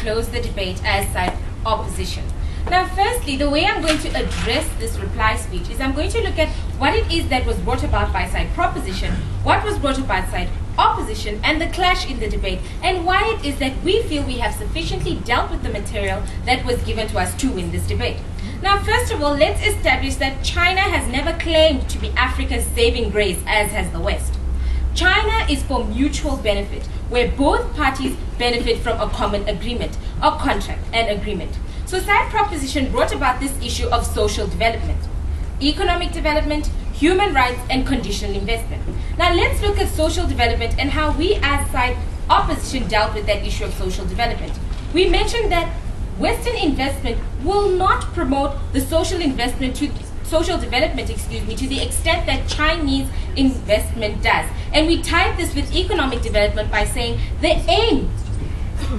close the debate as side opposition. Now, firstly, the way I'm going to address this reply speech is I'm going to look at what it is that was brought about by side proposition, what was brought about by side opposition, and the clash in the debate, and why it is that we feel we have sufficiently dealt with the material that was given to us to win this debate. Now, first of all, let's establish that China has never claimed to be Africa's saving grace, as has the West. China is for mutual benefit, where both parties benefit from a common agreement, a contract, an agreement. So side proposition brought about this issue of social development, economic development, human rights, and conditional investment. Now let's look at social development and how we as side opposition dealt with that issue of social development. We mentioned that Western investment will not promote the social development, to the extent that Chinese investment does. And we tied this with economic development by saying the aim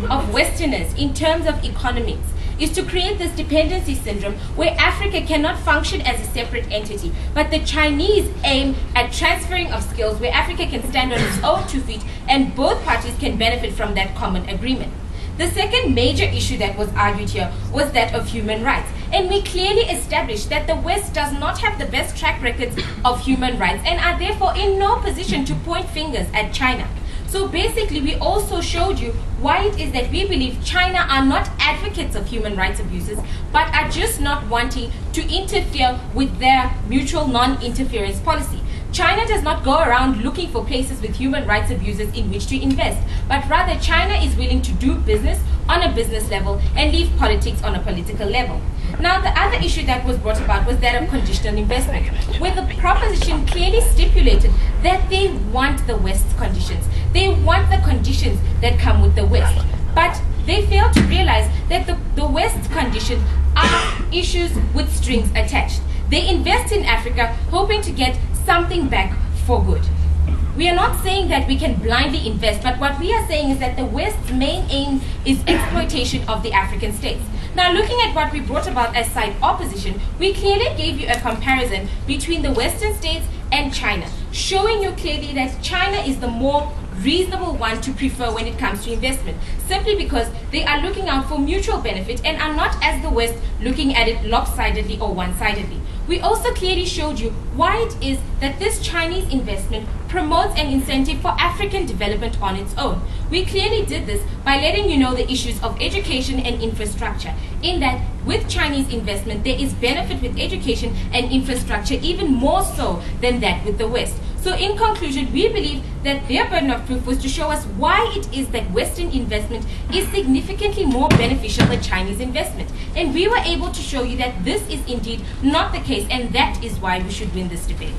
of Westerners in terms of economics is to create this dependency syndrome where Africa cannot function as a separate entity, but the Chinese aim at transferring of skills where Africa can stand on its own 2 feet and both parties can benefit from that common agreement. The second major issue that was argued here was that of human rights. And we clearly established that the West does not have the best track records of human rights and are therefore in no position to point fingers at China. So basically, we also showed you why it is that we believe China are not advocates of human rights abuses, but are just not wanting to interfere with their mutual non-interference policy. China does not go around looking for places with human rights abuses in which to invest, but rather China is willing to do business on a business level and leave politics on a political level. Now, the other issue that was brought about was that of conditional investment, where the proposition clearly stipulated that they want the West's conditions. They want the conditions that come with the West. But they fail to realize that the West's conditions are issues with strings attached. They invest in Africa hoping to get something back for good. We are not saying that we can blindly invest, but what we are saying is that the West's main aim is exploitation of the African states. Now, looking at what we brought about as side opposition, we clearly gave you a comparison between the Western states and China, showing you clearly that China is the more reasonable one to prefer when it comes to investment, simply because they are looking out for mutual benefit and are not, as the West, looking at it lopsidedly or one-sidedly. We also clearly showed you why it is that this Chinese investment promotes an incentive for African development on its own. We clearly did this by letting you know the issues of education and infrastructure, in that with Chinese investment there is benefit with education and infrastructure, even more so than that with the West. So in conclusion, we believe that their burden of proof was to show us why it is that Western investment is significantly more beneficial than Chinese investment. And we were able to show you that this is indeed not the case, and that is why we should win this debate.